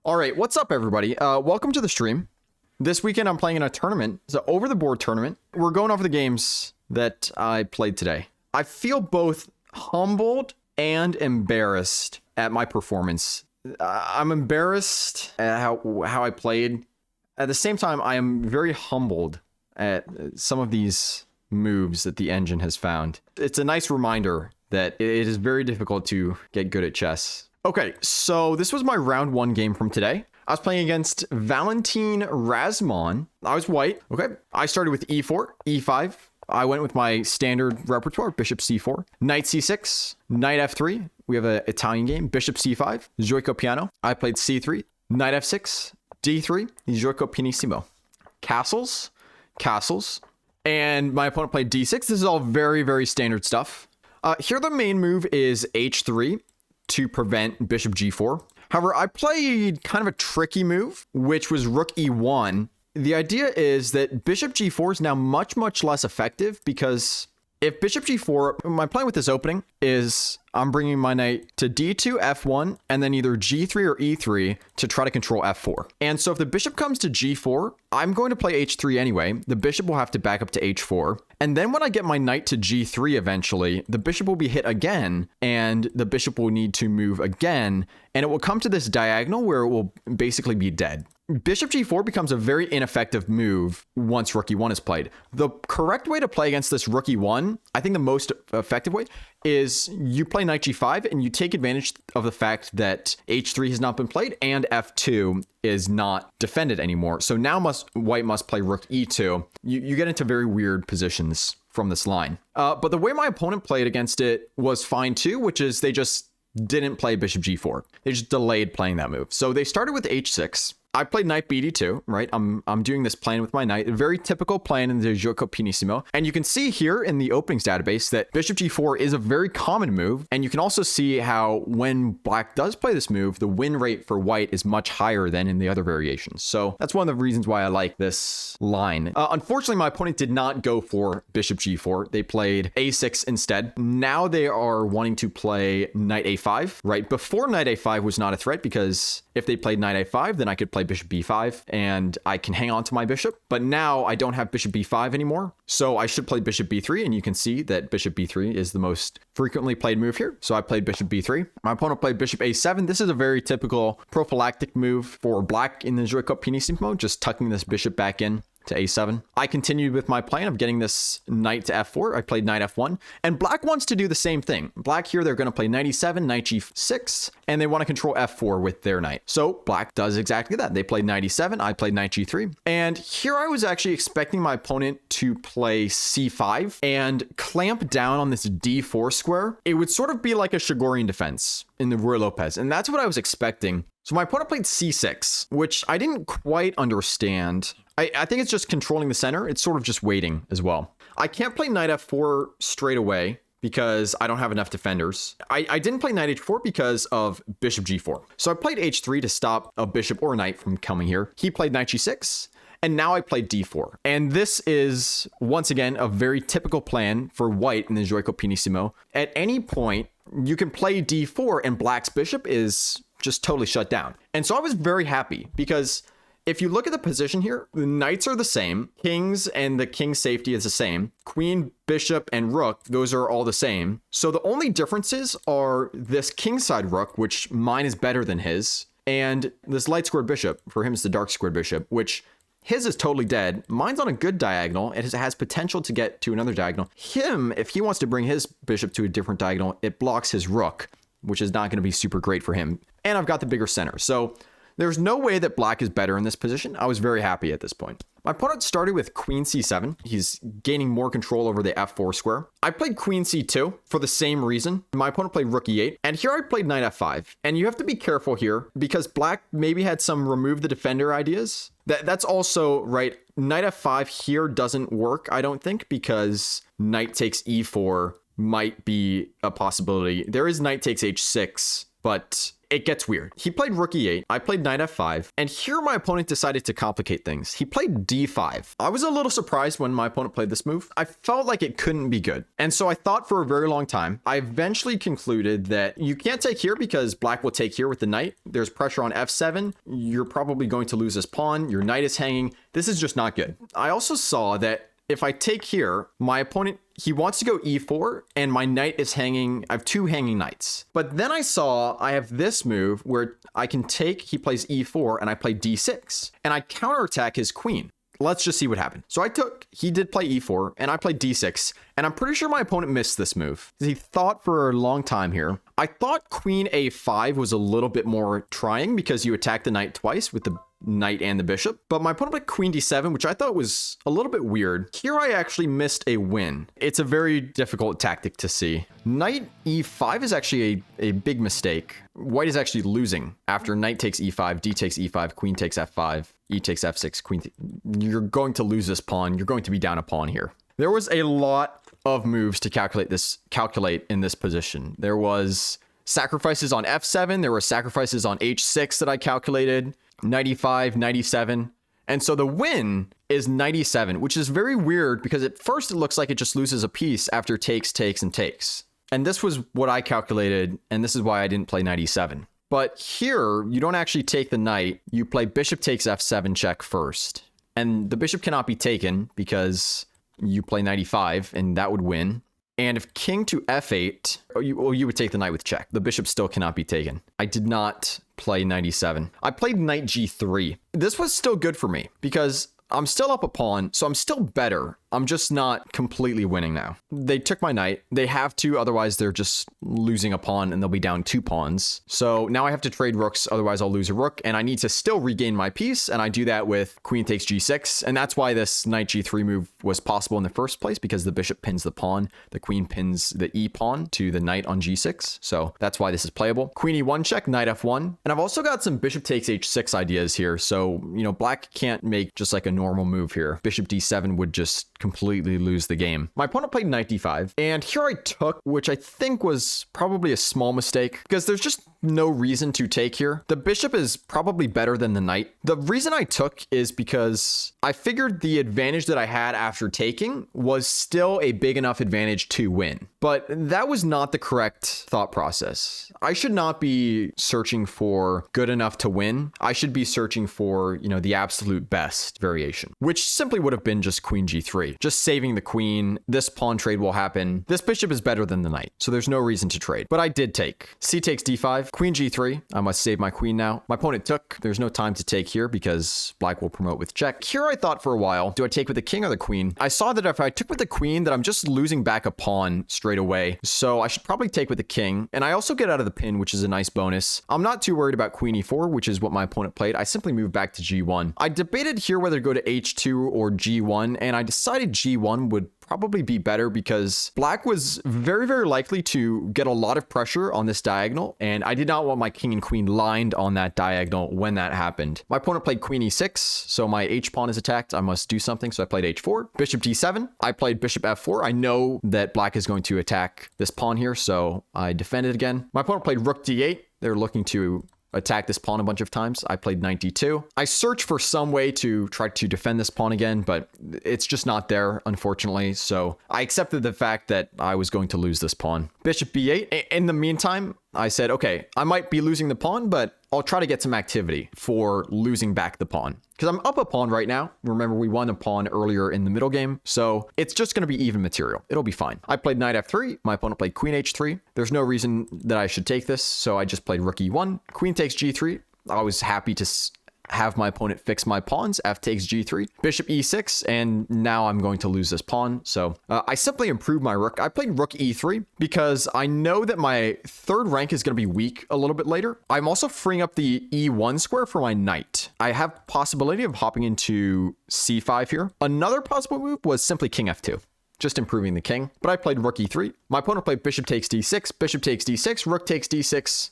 All right, what's up, everybody? Welcome to the stream. This weekend, I'm playing in a tournament. It's an over-the-board tournament. We're going over the games that I played today. I feel both humbled and embarrassed at my performance. I'm embarrassed at how I played. At the same time, I am very humbled at some of these moves that the engine has found. It's a nice reminder that it is very difficult to get good at chess. Okay, so this was my round one game from today. I was playing against Valentin Razmon. I was white. Okay, I started with e4, e5. I went with my standard repertoire, bishop c4, knight c6, knight f3. We have an Italian game, bishop c5, Giuoco Piano. I played c3, knight f6, d3, Giuoco Pianissimo. Castles, and my opponent played d6. This is all very, very standard stuff. Here the main move is h3 to prevent bishop g4. However, I played kind of a tricky move, which was rook e1. The idea is that bishop g4 is now much, much less effective because if bishop g4, my plan with this opening is I'm bringing my knight to d2, f1, and then either g3 or e3 to try to control f4. And so if the bishop comes to g4, I'm going to play h3 anyway. The bishop will have to back up to h4. And then when I get my knight to g3 eventually, the bishop will be hit again, and the bishop will need to move again, and it will come to this diagonal where it will basically be dead. Bishop g4 becomes a very ineffective move once rook e1 is played. The correct way to play against this rook e1, I think the most effective way, is you play knight g5 and you take advantage of the fact that h3 has not been played and f2 is not defended anymore. So now white must play rook e2. You get into very weird positions from this line. But the way my opponent played against it was fine too, which is they just didn't play bishop g4. They just delayed playing that move. So they started with h6. I played knight bd2, right? I'm doing this plan with my knight, a very typical plan in the Giuoco Pianissimo. And you can see here in the openings database that bishop g4 is a very common move. And you can also see how when black does play this move, the win rate for white is much higher than in the other variations. So that's one of the reasons why I like this line. Unfortunately, my opponent did not go for bishop g4. They played a6 instead. Now they are wanting to play knight a5, right? Before knight a5 was not a threat because if they played knight a5, then I could play bishop b5 and I can hang on to my bishop. But now I don't have bishop b5 anymore. So I should play bishop b3, and you can see that bishop b3 is the most frequently played move here. So I played bishop b3. My opponent played bishop a7. This is a very typical prophylactic move for black in the Giuoco Pianissimo, just tucking this bishop back in to a7. I continued with my plan of getting this knight to f4. I played knight f1, and black wants to do the same thing. Black here, they're going to play knight e7, knight g6, and they want to control f4 with their knight. So black does exactly that. They played knight e7, I played knight g3, and here I was actually expecting my opponent to play c5 and clamp down on this d4 square. It would sort of be like a Shigorian defense in the Ruy Lopez, and that's what I was expecting. So my opponent played c6, which I didn't quite understand. I think it's just controlling the center. It's sort of just waiting as well. I can't play knight f4 straight away because I don't have enough defenders. I didn't play knight h4 because of bishop g4. So I played h3 to stop a bishop or a knight from coming here. He played knight g6. And now I played d4. And this is, once again, a very typical plan for white in the Giuoco Pianissimo. At any point, you can play d4 and black's bishop is just totally shut down. And so I was very happy because if you look at the position here, the knights are the same. Kings and the king safety is the same. Queen, bishop, and rook, those are all the same. So the only differences are this kingside rook, which mine is better than his, and this light squared bishop. For him, it's the dark squared bishop, which his is totally dead. Mine's on a good diagonal. It has potential to get to another diagonal. Him, if he wants to bring his bishop to a different diagonal, it blocks his rook, which is not going to be super great for him. And I've got the bigger center. So there's no way that black is better in this position. I was very happy at this point. My opponent started with queen c7. He's gaining more control over the f4 square. I played queen c2 for the same reason. My opponent played rook e8. And here I played knight f5. And you have to be careful here because black maybe had some remove the defender ideas. That's also right. Knight f5 here doesn't work, I don't think, because knight takes e4 might be a possibility. There is knight takes h6, but it gets weird. He played rook e8, I played knight f5, and here my opponent decided to complicate things. He played d5. I was a little surprised when my opponent played this move. I felt like it couldn't be good. And so I thought for a very long time. I eventually concluded that you can't take here because black will take here with the knight. There's pressure on f7. You're probably going to lose this pawn. Your knight is hanging. This is just not good. I also saw that if I take here, my opponent, he wants to go e4 and my knight is hanging. I have 2 hanging knights. But then I saw I have this move where I can take, he plays e4 and I play d6 and I counterattack his queen. Let's just see what happened. So he did play e4 and I played d6 and I'm pretty sure my opponent missed this move. He thought for a long time here. I thought queen a5 was a little bit more trying because you attack the knight twice with the knight and the bishop, but my opponent played queen d7, which I thought was a little bit weird. Here I actually missed a win. It's a very difficult tactic to see. Knight e5 is actually a big mistake. White is actually losing after knight takes e5, d takes e5, queen takes f5, e takes f6, queen. You're going to lose this pawn. You're going to be down a pawn here. There was a lot of moves to calculate in this position. There was sacrifices on f7. There were sacrifices on h6 that I calculated. 95, 97. And so the win is 97, which is very weird because at first it looks like it just loses a piece after takes, takes, and takes. And this was what I calculated, and this is why I didn't play 97. But here, you don't actually take the knight. You play bishop takes f7 check first. And the bishop cannot be taken because you play 95, and that would win. And if king to f8, you would take the knight with check. The bishop still cannot be taken. I did not play 97. I played knight g3. This was still good for me because I'm still up a pawn, so I'm still better. I'm just not completely winning now. They took my knight. They have to, otherwise they're just losing a pawn and they'll be down 2 pawns. So now I have to trade rooks, otherwise I'll lose a rook, and I need to still regain my piece, and I do that with queen takes g6, and that's why this knight g3 move was possible in the first place, because the bishop pins the pawn, the queen pins the e pawn to the knight on g6, so that's why this is playable. Queen e1 check, knight f1, and I've also got some bishop takes h6 ideas here, so, you know, black can't make just like a normal move here. Bishop d7 would just completely lose the game. My opponent played knight d5, and here I took, which I think was probably a small mistake, because there's just no reason to take here. The bishop is probably better than the knight. The reason I took is because I figured the advantage that I had after taking was still a big enough advantage to win. But that was not the correct thought process. I should not be searching for good enough to win. I should be searching for, you know, the absolute best variation, which simply would have been just queen g3. Just saving the queen. This pawn trade will happen. This bishop is better than the knight, so there's no reason to trade. But I did take. C takes d5, queen g3. I must save my queen now. My opponent took. There's no time to take here because black will promote with check. Here I thought for a while, do I take with the king or the queen? I saw that if I took with the queen, that I'm just losing back a pawn straight away. So I should probably take with the king. And I also get out of the pin, which is a nice bonus. I'm not too worried about queen e4, which is what my opponent played. I simply moved back to g1. I debated here whether to go to h2 or g1, and I decided g1 would probably be better because black was very, very likely to get a lot of pressure on this diagonal, and I did not want my king and queen lined on that diagonal when that happened. My opponent played queen e6, so my h-pawn is attacked. I must do something, so I played h4. Bishop d7. I played bishop f4. I know that black is going to attack this pawn here, so I defended again. My opponent played rook d8. They're looking to attack this pawn a bunch of times. I played knight d2. I searched for some way to try to defend this pawn again, but it's just not there, unfortunately. So I accepted the fact that I was going to lose this pawn. Bishop b8. In the meantime, I said, okay, I might be losing the pawn, but I'll try to get some activity for losing back the pawn. Because I'm up a pawn right now. Remember, we won a pawn earlier in the middle game, so it's just going to be even material. It'll be fine. I played knight f3. My opponent played queen h3. There's no reason that I should take this, so I just played rook e1. Queen takes g3. I was happy to have my opponent fix my pawns. F takes g3, bishop e6, and now I'm going to lose this pawn. So I simply improved my rook. I played rook e3 because I know that my third rank is going to be weak a little bit later. I'm also freeing up the e1 square for my knight. I have possibility of hopping into c5 here. Another possible move was simply king f2. Just improving the king. But I played rook e3. My opponent played bishop takes d6, bishop takes d6, rook takes d6.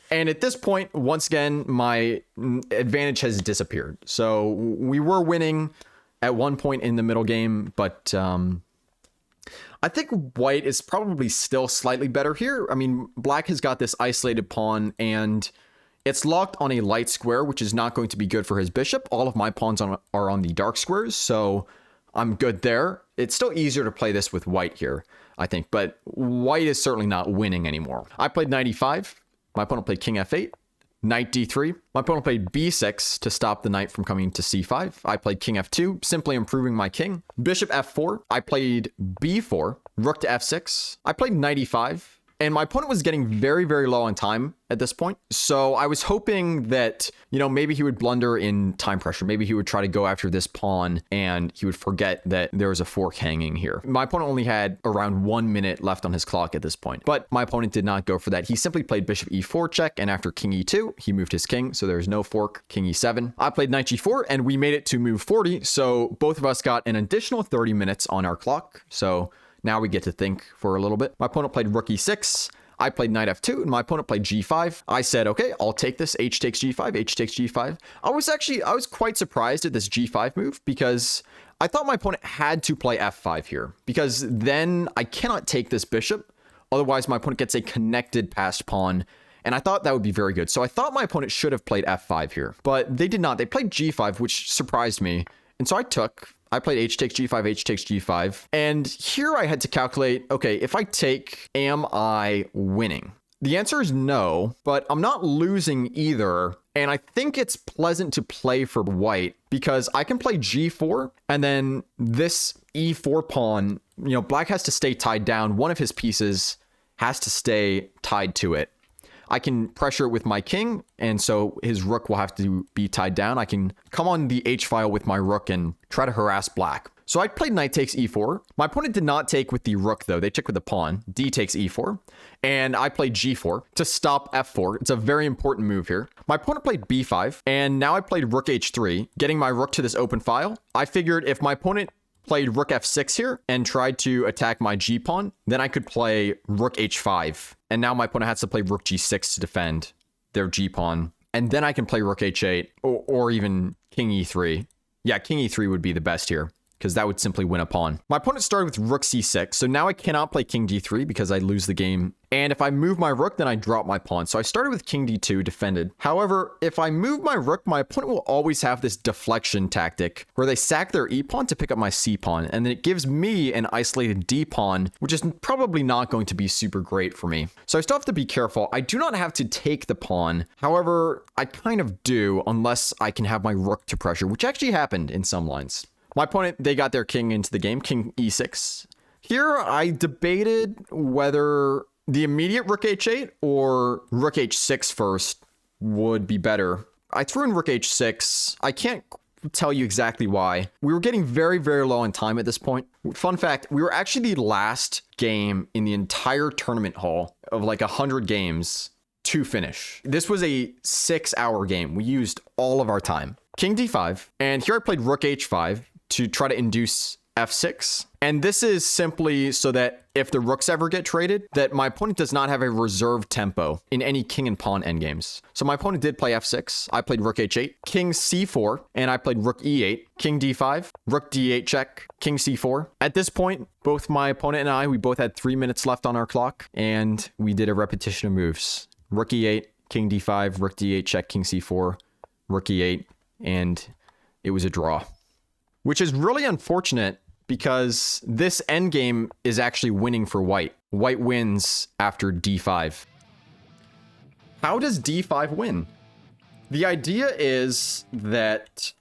And at this point, once again, my advantage has disappeared. So we were winning at one point in the middle game, but I think white is probably still slightly better here. I mean, black has got this isolated pawn, and It's locked on a light square, which is not going to be good for his bishop. All of my pawns are on the dark squares, so I'm good there. It's still easier to play this with white here, I think, but white is certainly not winning anymore. I played knight e5. My opponent played king f8. Knight d3. My opponent played b6 to stop the knight from coming to c5. I played king f2, simply improving my king. Bishop f4. I played b4. Rook to f6. I played knight e5. And my opponent was getting very, very low on time at this point. So I was hoping that, maybe he would blunder in time pressure. Maybe he would try to go after this pawn and he would forget that there was a fork hanging here. My opponent only had around 1 minute left on his clock at this point. But my opponent did not go for that. He simply played bishop e4 check. And after king e2, he moved his king. So there's no fork. King e7. I played knight g4 and we made it to move 40. So both of us got an additional 30 minutes on our clock. So now we get to think for a little bit. My opponent played rook e6. I played knight f2, and my opponent played g5. I said, okay, I'll take this. H takes g5, h takes g5. I was quite surprised at this g5 move because I thought my opponent had to play f5 here because then I cannot take this bishop. Otherwise, my opponent gets a connected passed pawn, and I thought that would be very good. So I thought my opponent should have played f5 here, but they did not. They played g5, which surprised me. And so I played h takes g5, h takes g5. And here I had to calculate, okay, if I take, am I winning? The answer is no, but I'm not losing either. And I think it's pleasant to play for white because I can play g4 and then this e4 pawn, black has to stay tied down. One of his pieces has to stay tied to it. I can pressure it with my king, and so his rook will have to be tied down. I can come on the h-file with my rook and try to harass black. So I played knight takes e4. My opponent did not take with the rook, though. They took with the pawn. D takes e4. And I played g4 to stop f4. It's a very important move here. My opponent played b5, and now I played rook h3, getting my rook to this open file. I figured if my opponent played rook f6 here and tried to attack my g-pawn, then I could play rook h5. And now my opponent has to play rook g6 to defend their g-pawn. And then I can play rook h8 or even king e3. Yeah, king e3 would be the best here because that would simply win a pawn. My opponent started with rook c6, so now I cannot play king d3 because I lose the game. And if I move my rook, then I drop my pawn. So I started with king d2, defended. However, if I move my rook, my opponent will always have this deflection tactic where they sack their e-pawn to pick up my c-pawn. And then it gives me an isolated d-pawn, which is probably not going to be super great for me. So I still have to be careful. I do not have to take the pawn. However, I kind of do unless I can have my rook to pressure, which actually happened in some lines. My opponent, they got their king into the game, king e6. Here, I debated whether the immediate rook h8 or rook h6 first would be better. I threw in rook h6. I can't tell you exactly why. We were getting very, very low on time at this point. Fun fact, we were actually the last game in the entire tournament hall of like 100 games to finish. This was a 6-hour game. We used all of our time. King d5, and here I played rook h5 to try to induce f6. And this is simply so that if the rooks ever get traded, that my opponent does not have a reserved tempo in any king and pawn endgames. So my opponent did play f6. I played rook h8, king c4, and I played rook e8, king d5, rook d8 check, king c4. At this point, both my opponent and I, we both had 3 minutes left on our clock, and we did a repetition of moves. Rook e8, king d5, rook d8 check, king c4, rook e8, and it was a draw. Which is really unfortunate because this endgame is actually winning for white. White wins after d5. How does d5 win? The idea is that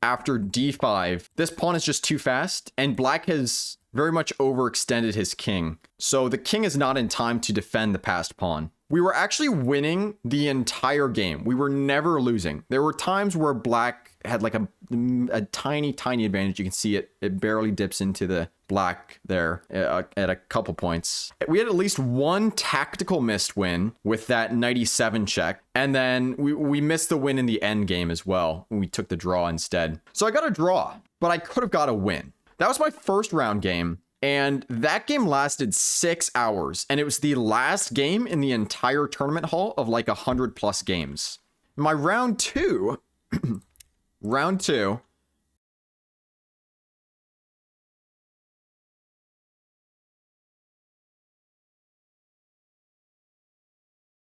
after d5, this pawn is just too fast, and black has very much overextended his king. So the king is not in time to defend the passed pawn. We were actually winning the entire game. We were never losing. There were times where black had like a tiny, tiny advantage. You can see it. It barely dips into the black there at a couple points. We had at least one tactical missed win with that knight e7 check. And then we missed the win in the end game as well. We took the draw instead. So I got a draw, but I could have got a win. That was my first round game. And that game lasted 6 hours, and it was the last game in the entire tournament hall of like 100+ games. My round two,